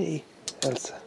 Hej, Elsa.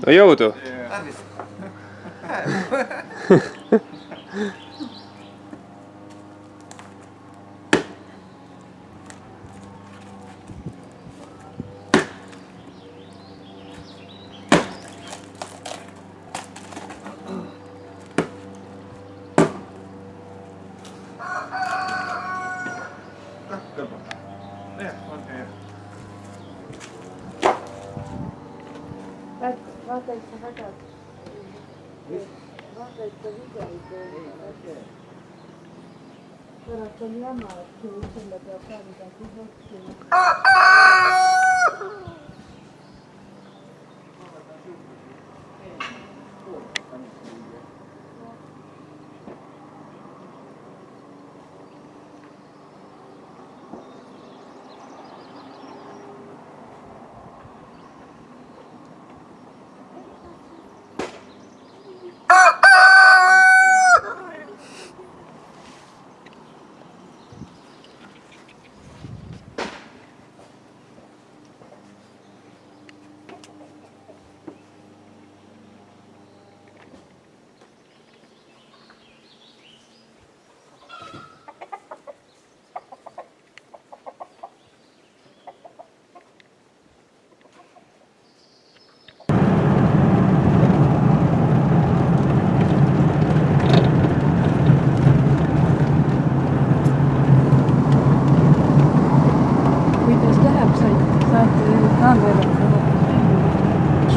no jõudu! Vaata, et sa väga... Vaata, et sa videoid... pärast on jama, et selle peab ka midagi otsima.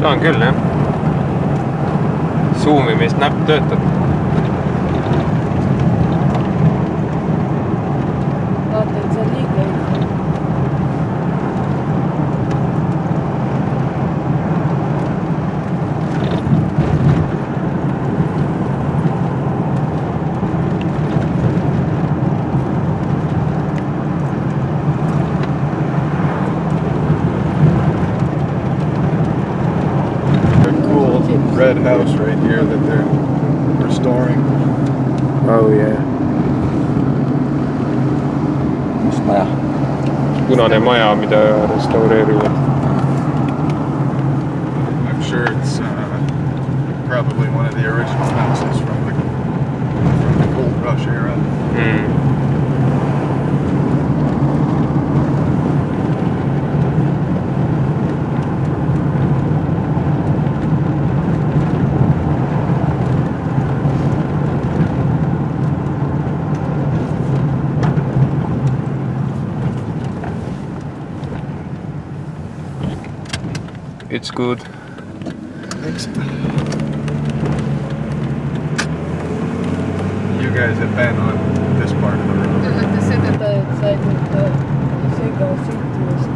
Saan küll, jah. Zoomimist näpp töötab. Vaata, et see liiga ei ole. Red house right here that they're restoring. Oh yeah. Mis maja? Punane maja, mida restaureerivad. I'm sure it's probably one of the original houses from the Gold Rush era. It's good. Thanks. You guys have been on this part of the road. Te seda, et said nüüd sega sõitmist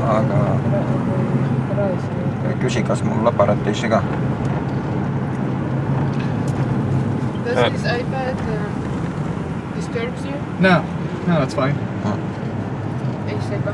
Aga raasi. küsi, kas mul aparaat ei sega. Does this iPad disturbs you? No, it's fine. Ei sega.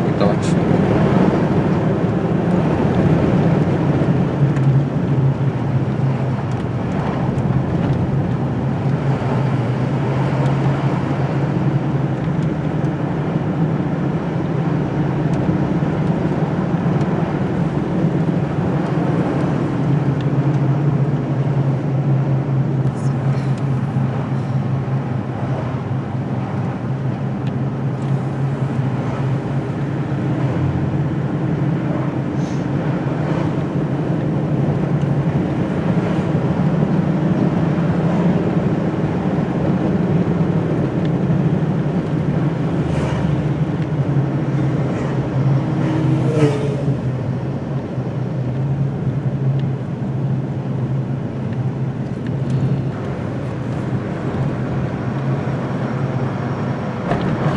huvitavaks.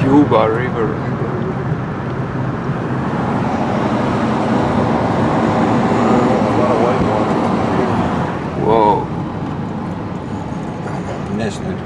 Yuba River. Wow. Mines nüüd.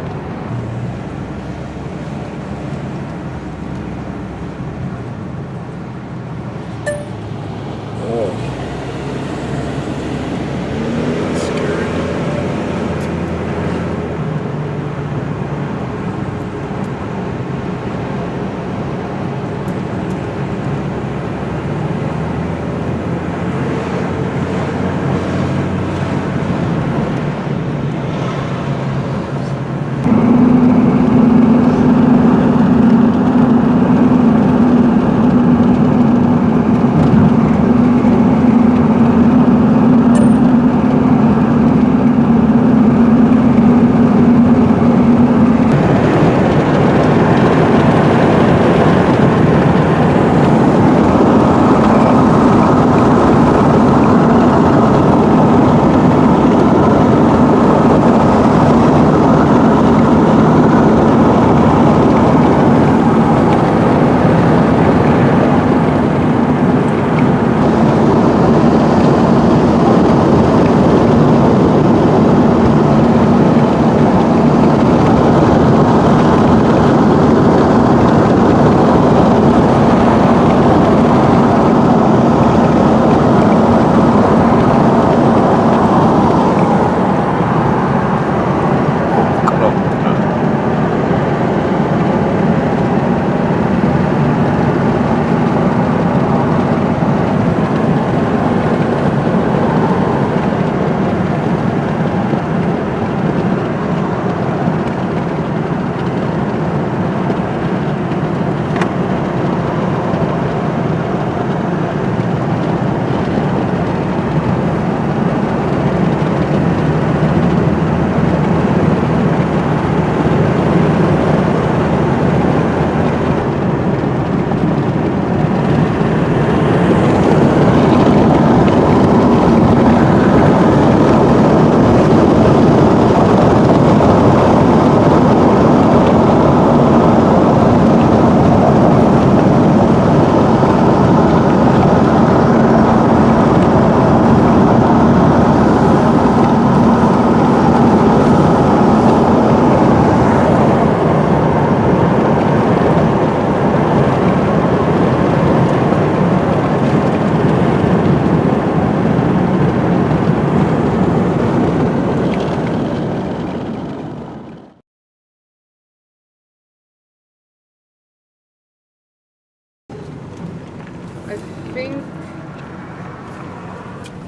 I think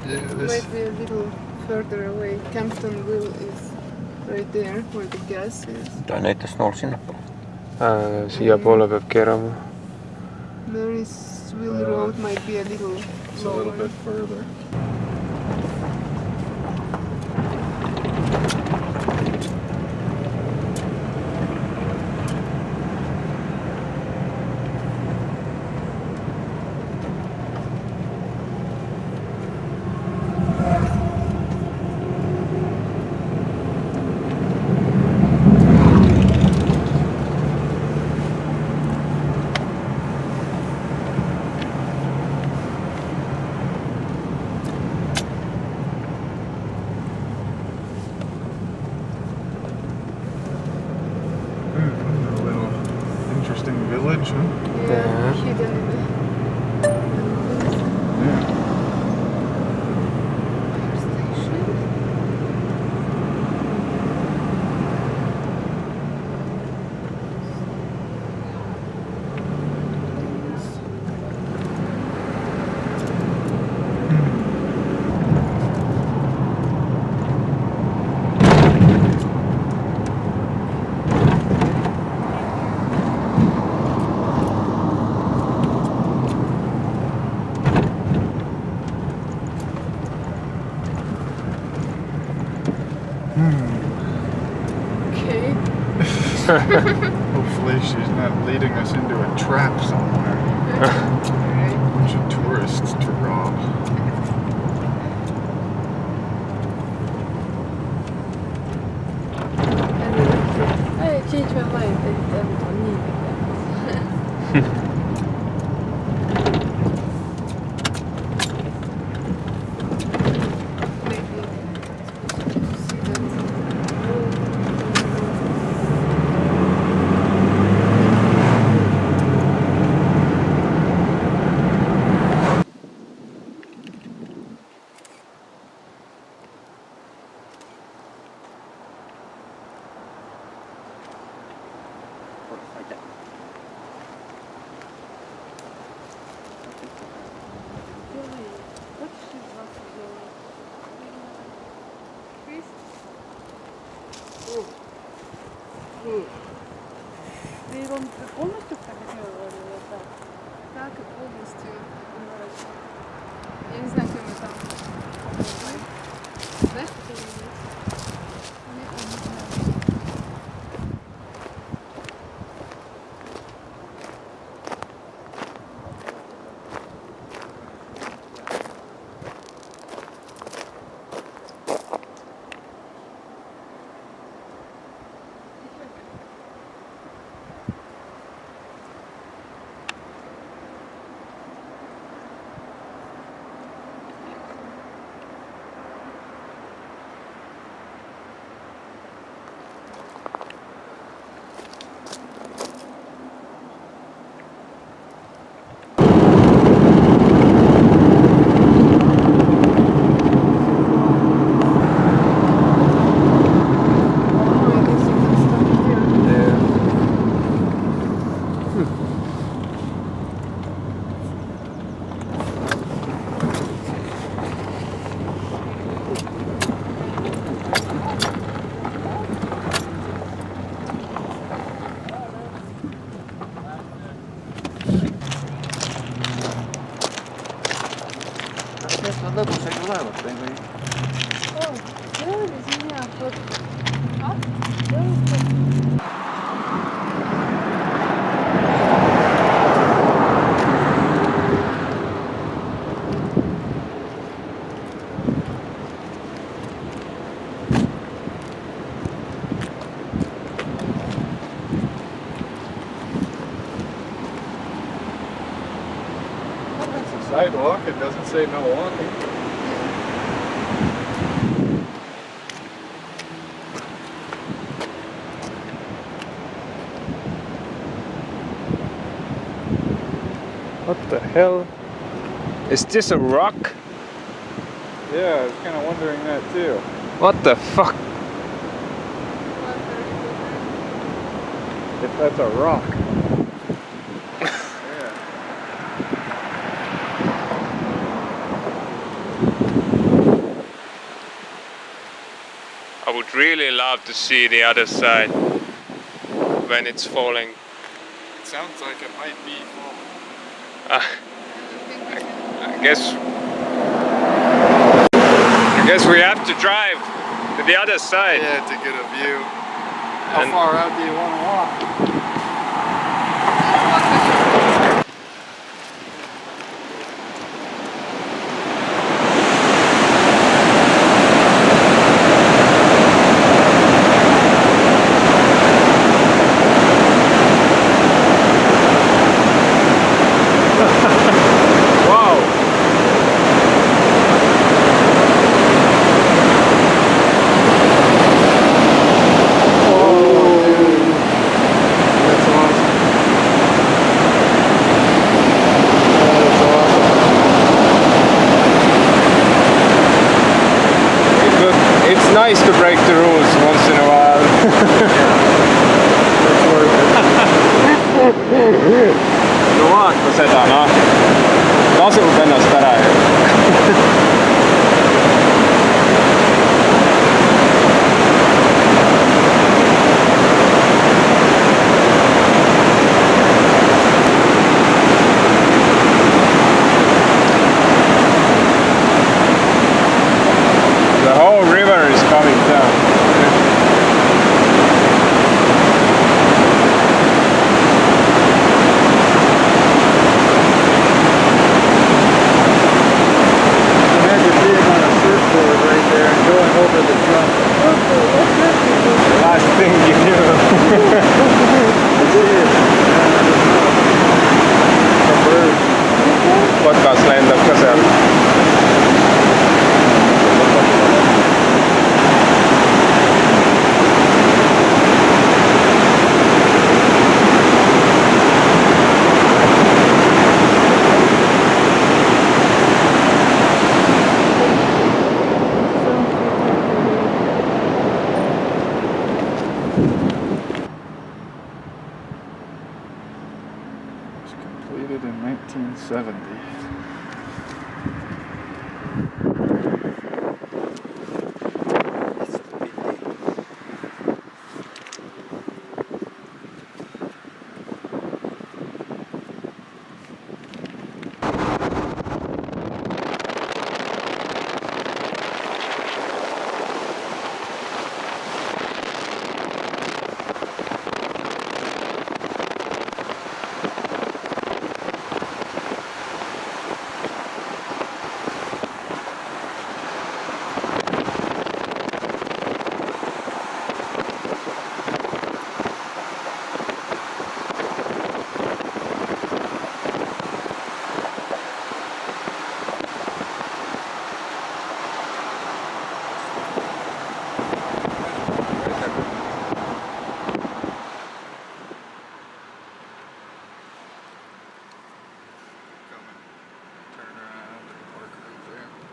Yeah, might be a little further away. Camptonville is right there where the gas is. ta näitas nool sinnapoole. Siiapoole peab keerama. Marysville Road might be a little it's a little lower. bit further. station. Yeah, Yeah. hidden in the Yeah. fire station. Okay. Hopefully she's not leading us into a trap somewhere. Alright. Bunch of tourists to rob. I changed my mind. I don't need that. Maybe see И건 полностью проходила или так? так и полностью умирать. Я не знаю, кто мы там. Знаешь, кто это есть? Нет, я не знаю. Ой, это всегда стало делать. Tässä on lopussa eikö laivat? О, сделали из меня вот. А? It's a sidewalk. It doesn't say no walking. What the hell? Is this a rock? Yeah, I was kind of wondering that too. What the fuck? If that's a rock. Yeah. I would really love to see the other side when it's falling. It sounds like it might be falling. I guess we have to drive to the other side. Yeah, to get a view. How And- far out do you want to walk? Wow! no vaata seda, noh. Tasub ennast ära ju. The whole river is coming down. Imagine being on a surfboard right there and going over the jump. Last thing you knew. Podcast lendab ka seal. It was completed in 1970.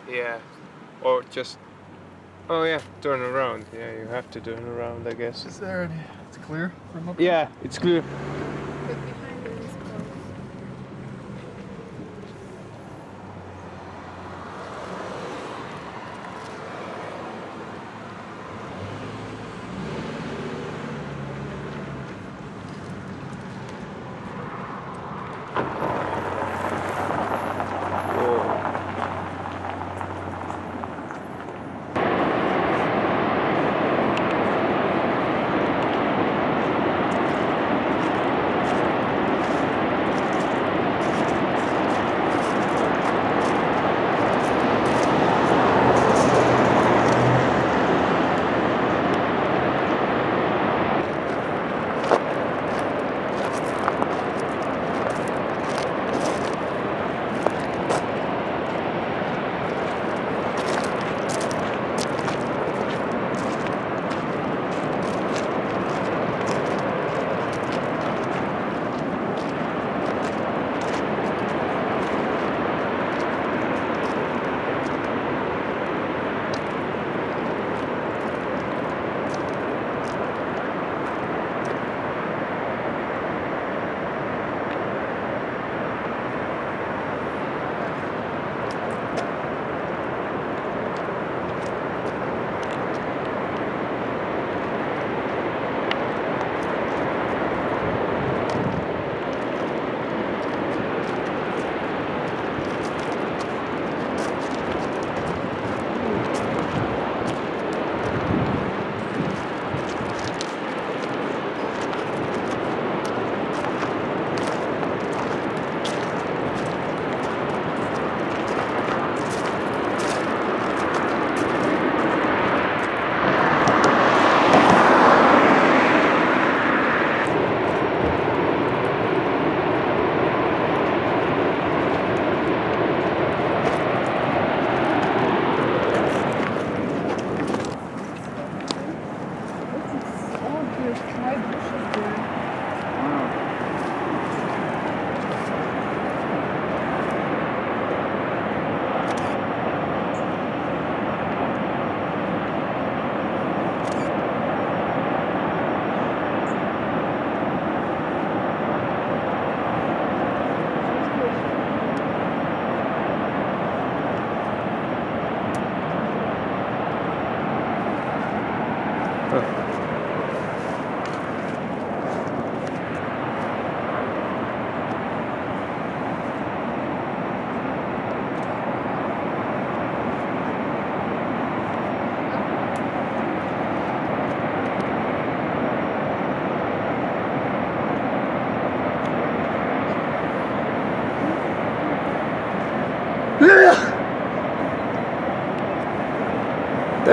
Yeah, or just, oh yeah, turn around. Yeah, you have to turn around, I guess. Is there any? It's clear from up Yeah, it's clear. But behind it is closed.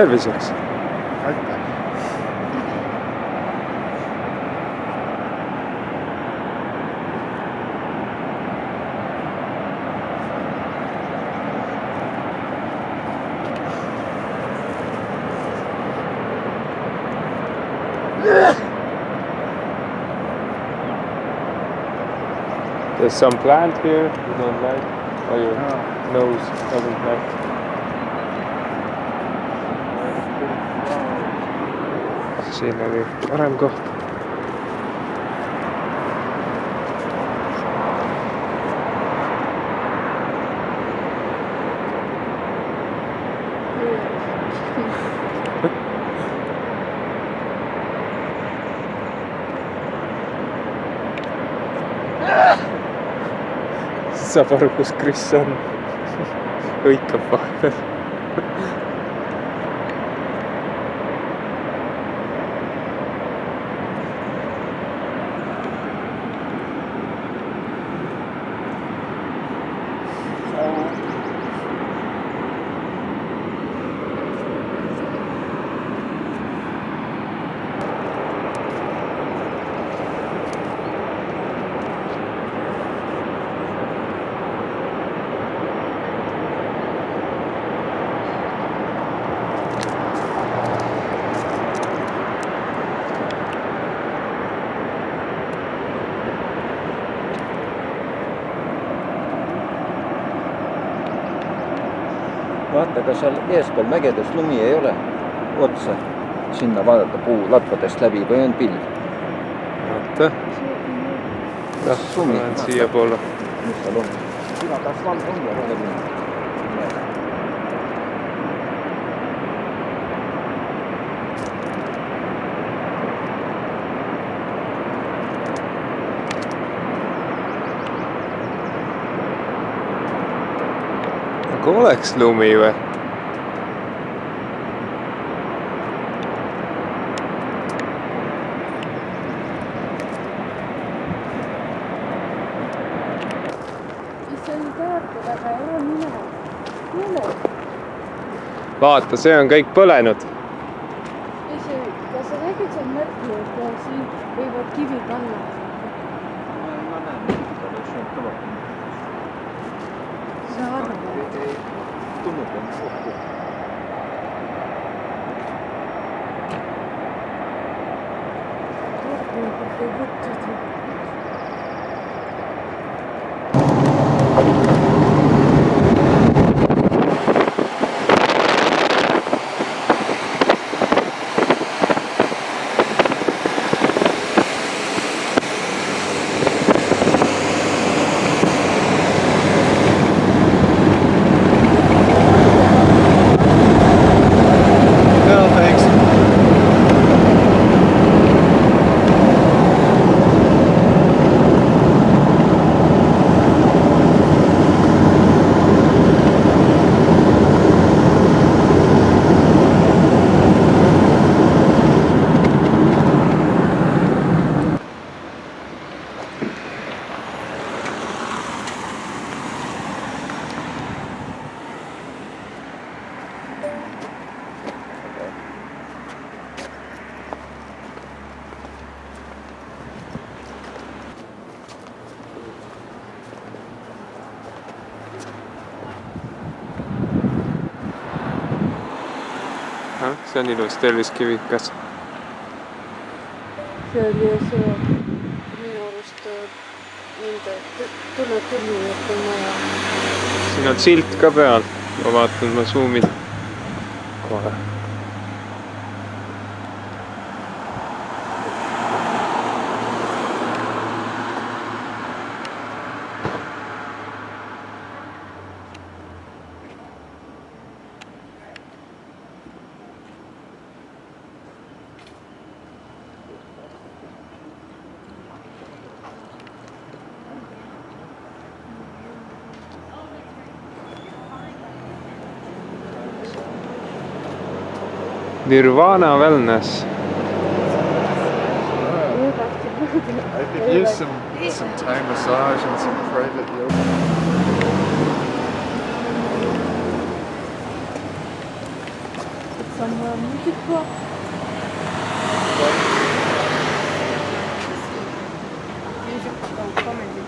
terviseks. aitäh. There's some plant here you don't like, or your nose doesn't like. Siin oli parem koht. Saab aru, kus Kris on. Hõikab vahepeal. Vaata, kas seal eespool mägedes lumi ei ole otsa sinna vaadata puulatvadest läbi või on pilv? Vaata. Jah, Sumi. olen siia poole. Mis seal on? Sina taas valg on ja rohkem. Aga oleks lumi või? see oli teatud, aga ei ole mine. Mine. Vaata, see on kõik põlenud. Kas sa nägid seal märki, et siin võivad kivid alla? Ma näen, et oleks nüüd kõlab. Sa arvad? Ei tulnud end kokku. Ei võttud. No, thanks. See on ilus terviskivikas. See oli see minu arust nende tuletõrjujate maja. Siin on silt ka peal. Ma vaatan, ma zoomin kohe. Nirvana Wellness. I could use some Thai massage and some private yoga. some music for. Music or comedy.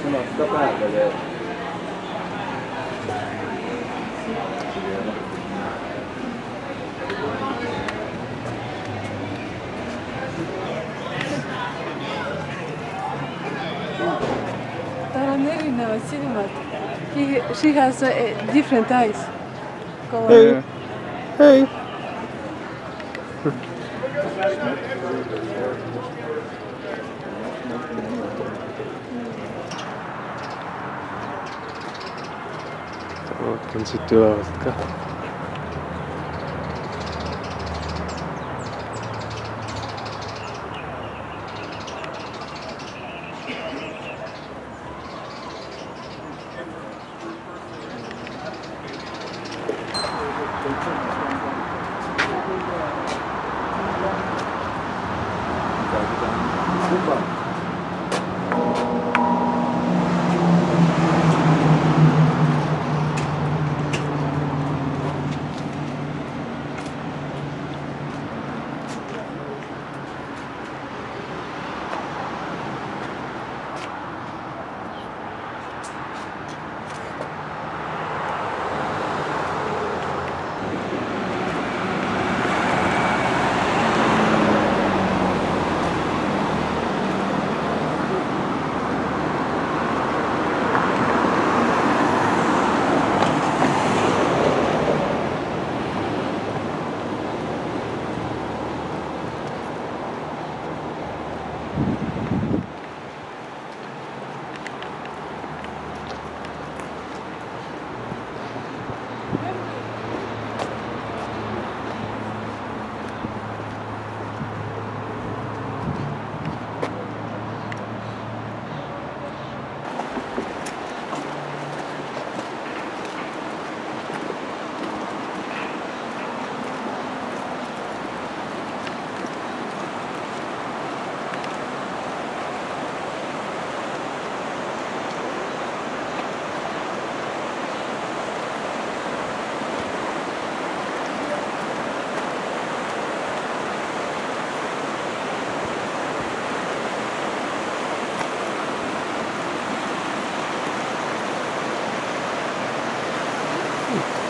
Sõnad ka päeva veel. Tal on erinevad silmad. She has different eyes. Hey. Hey. Vaatan siit ülevalt ka.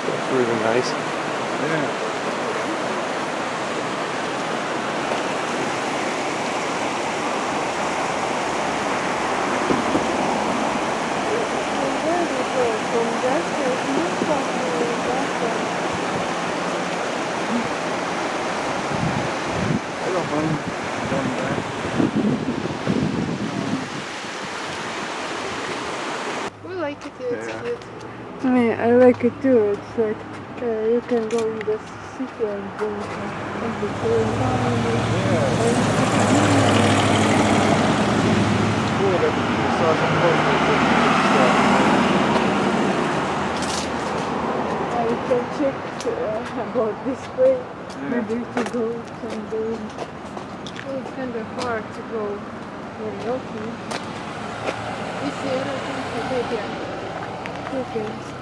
That's really nice. Yeah. From that there's no I don't mind going back. We like it, yeah, it's Yeah. cute. I like it too. It's like you can go in the city and then the Cool that you saw some posters and stuff. I can check about this way. Yeah. Maybe to go someday. Well, it's kind of hard to go very often. We see everything for here. Okay.